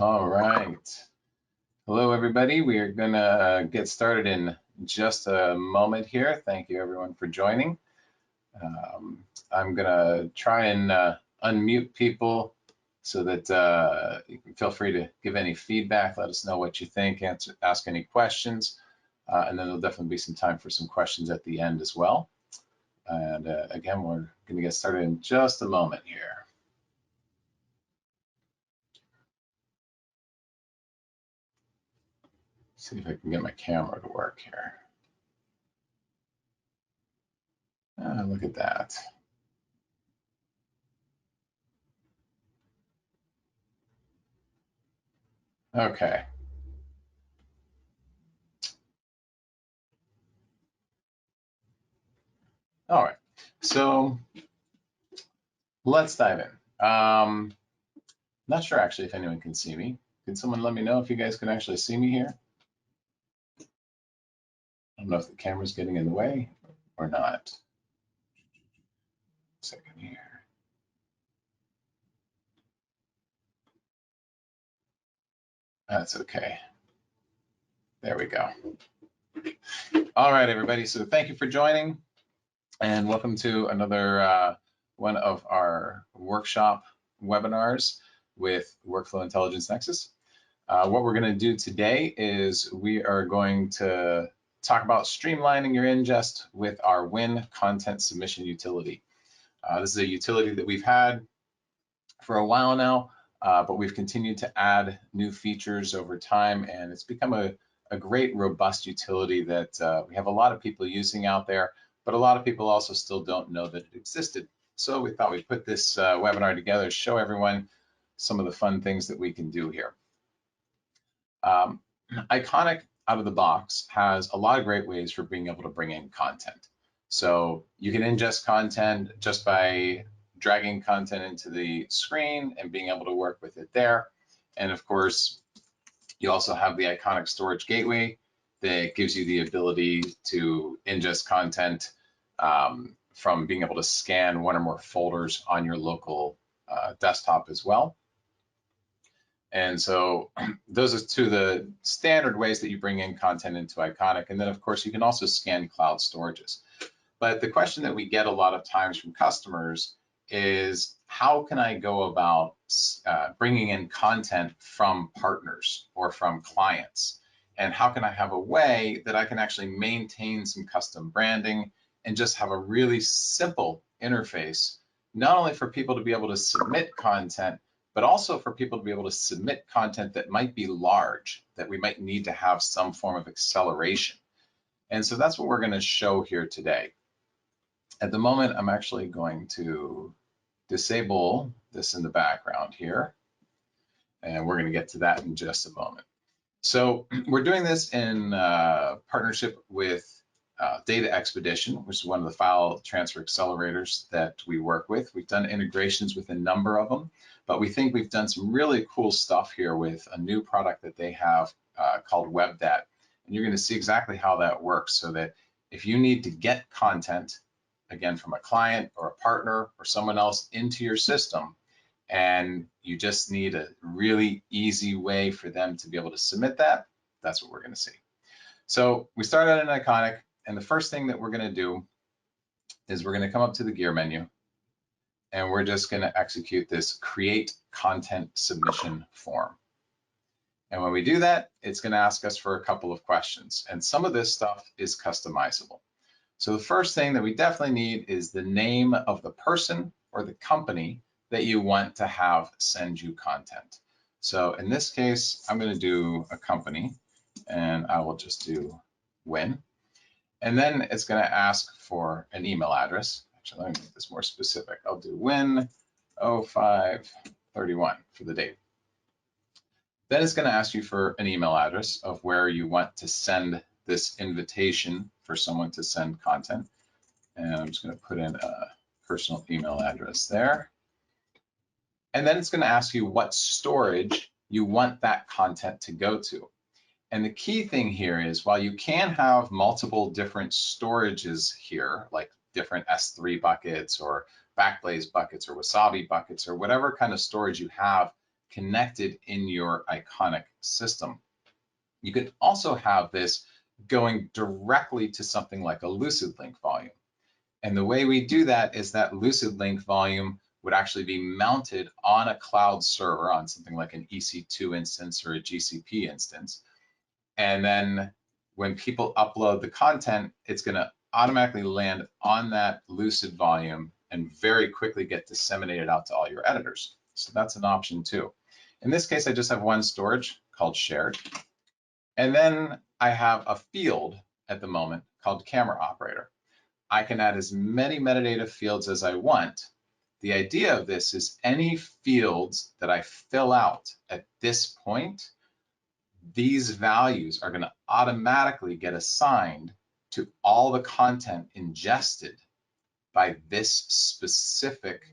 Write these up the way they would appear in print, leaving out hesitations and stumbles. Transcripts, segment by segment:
All right. Hello, everybody. We are going to get started in just a moment here. Thank you, everyone, for joining. I'm going to try and unmute people so that you can feel free to give any feedback, let us know what you think, ask any questions, and then there'll definitely be some time for some questions at the end as well. And again, we're going to get started in just a moment here. See if I can get my camera to work here. Look at that. Okay. All right. So let's dive in. Not sure actually if anyone can see me. Can someone let me know if you guys can actually see me here? I don't know if the camera's getting in the way or not. Second here. That's okay. There we go. All right, everybody. So thank you for joining and welcome to another one of our workshop webinars with Workflow Intelligence Nexus. What we're going to do today is we are going to talk about streamlining your ingest with our Win content submission utility. This is a utility that we've had for a while now, but we've continued to add new features over time, and it's become a great, robust utility that we have a lot of people using out there, but a lot of people also still don't know that it existed. So we thought we'd put this webinar together to show everyone some of the fun things that we can do here. Iconic out of the box has a lot of great ways for being able to bring in content. So you can ingest content just by dragging content into the screen and being able to work with it there. And of course, you also have the Iconic Storage Gateway that gives you the ability to ingest content from being able to scan one or more folders on your local desktop as well. And so those are two of the standard ways that you bring in content into Iconic. And then, of course, you can also scan cloud storages. But the question that we get a lot of times from customers is, how can I go about bringing in content from partners or from clients? And how can I have a way that I can actually maintain some custom branding and just have a really simple interface, not only for people to be able to submit content, but also for people to be able to submit content that might be large, that we might need to have some form of acceleration. And so that's what we're going to show here today. At the moment, I'm actually going to disable this in the background here, and we're going to get to that in just a moment. So we're doing this in partnership with Data Expedition, which is one of the file transfer accelerators that we work with. We've done integrations with a number of them, but we think we've done some really cool stuff here with a new product that they have called WebDat. And you're going to see exactly how that works, so that if you need to get content, again, from a client or a partner or someone else into your system, and you just need a really easy way for them to be able to submit that, that's what we're going to see. So we start out in Iconic, and the first thing that we're going to do is we're going to come up to the gear menu, and we're just going to execute this create content submission form. And when we do that, it's going to ask us for a couple of questions, and some of this stuff is customizable. So the first thing that we definitely need is the name of the person or the company that you want to have send you content. So in this case, I'm going to do a company, and I will just do Win. And then it's going to ask for an email address. Actually, let me make this more specific. I'll do Win 0531 for the date. Then it's going to ask you for an email address of where you want to send this invitation for someone to send content. And I'm just going to put in a personal email address there. And then it's going to ask you what storage you want that content to go to. And the key thing here is, while you can have multiple different storages here, like different S3 buckets or Backblaze buckets or Wasabi buckets or whatever kind of storage you have connected in your iconic system. You can also have this going directly to something like a Lucid Link volume. And the way we do that is that Lucid Link volume would actually be mounted on a cloud server on something like an EC2 instance or a GCP instance. And then when people upload the content, it's going to automatically land on that Lucid volume and very quickly get disseminated out to all your editors. So that's an option too. In this case, I just have one storage called shared. And then I have a field at the moment called camera operator. I can add as many metadata fields as I want. The idea of this is any fields that I fill out at this point, these values are going to automatically get assigned to all the content ingested by this specific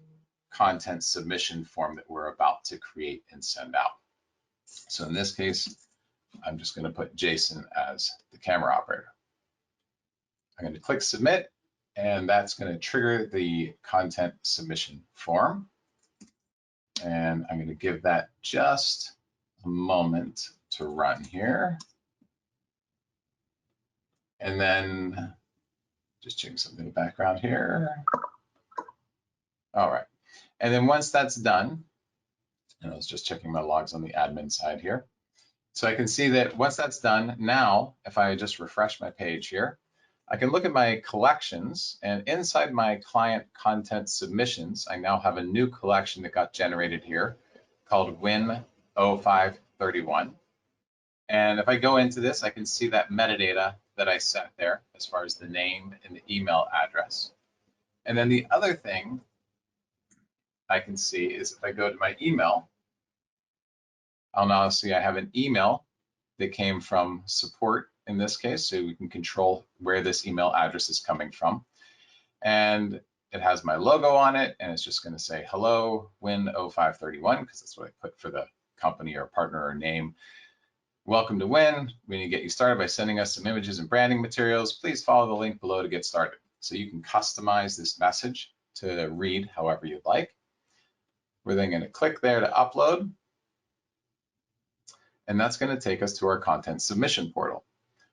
content submission form that we're about to create and send out. So in this case, I'm just going to put Jason as the camera operator. I'm going to click submit, and that's going to trigger the content submission form. And I'm going to give that just a moment to run here. And then just checking something in the background here. All right. And then once that's done, and I was just checking my logs on the admin side here. So I can see that once that's done, now if I just refresh my page here, I can look at my collections, and inside my client content submissions, I now have a new collection that got generated here called Win0531. And if I go into this, I can see that metadata that I set there as far as the name and the email address. And then the other thing I can see is if I go to my email, I'll now see I have an email that came from support in this case, so we can control where this email address is coming from. And it has my logo on it, and it's just going to say, hello, Win0531, because that's what I put for the company or partner or name. Welcome to Win. We need to get you started by sending us some images and branding materials. Please follow the link below to get started. So you can customize this message to read however you'd like. We're then going to click there to upload. And that's going to take us to our content submission portal.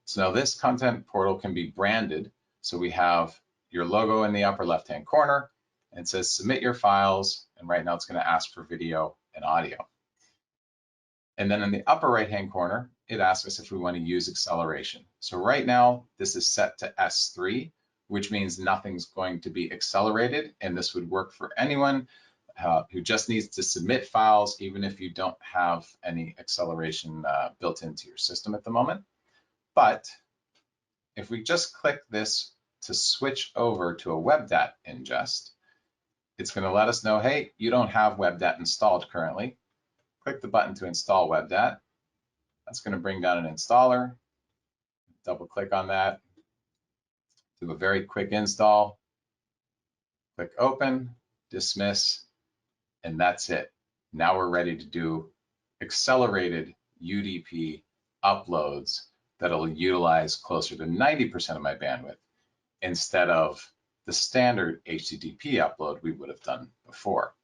So now this content portal can be branded. So we have your logo in the upper left-hand corner, and it says submit your files. And right now it's going to ask for video and audio. And then in the upper right-hand corner, it asks us if we want to use acceleration. So right now, this is set to S3, which means nothing's going to be accelerated. And this would work for anyone who just needs to submit files, even if you don't have any acceleration built into your system at the moment. But if we just click this to switch over to a WebDAT ingest, it's going to let us know, hey, you don't have WebDAT installed currently. Click the button to install WebDAT. That's going to bring down an installer. Double click on that. Do a very quick install. Click open, dismiss, and that's it. Now we're ready to do accelerated UDP uploads that'll utilize closer to 90% of my bandwidth instead of the standard HTTP upload we would have done before.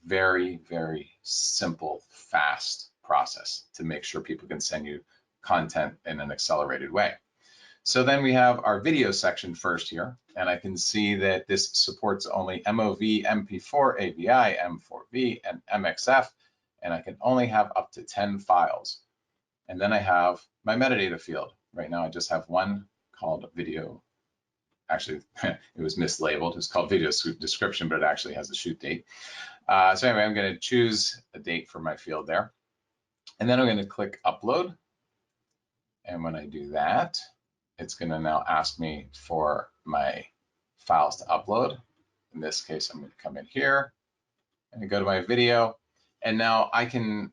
Very, very simple, fast process to make sure people can send you content in an accelerated way. So then we have our video section first here, and I can see that this supports only MOV, MP4, AVI, M4V, and MXF, and I can only have up to 10 files. And then I have my metadata field. Right now I just have one called video. Actually, it was mislabeled. It's called video description, but it actually has a shoot date. So anyway, I'm going to choose a date for my field there. And then I'm going to click upload. And when I do that, it's going to now ask me for my files to upload. In this case, I'm going to come in here and go to my video. And now I can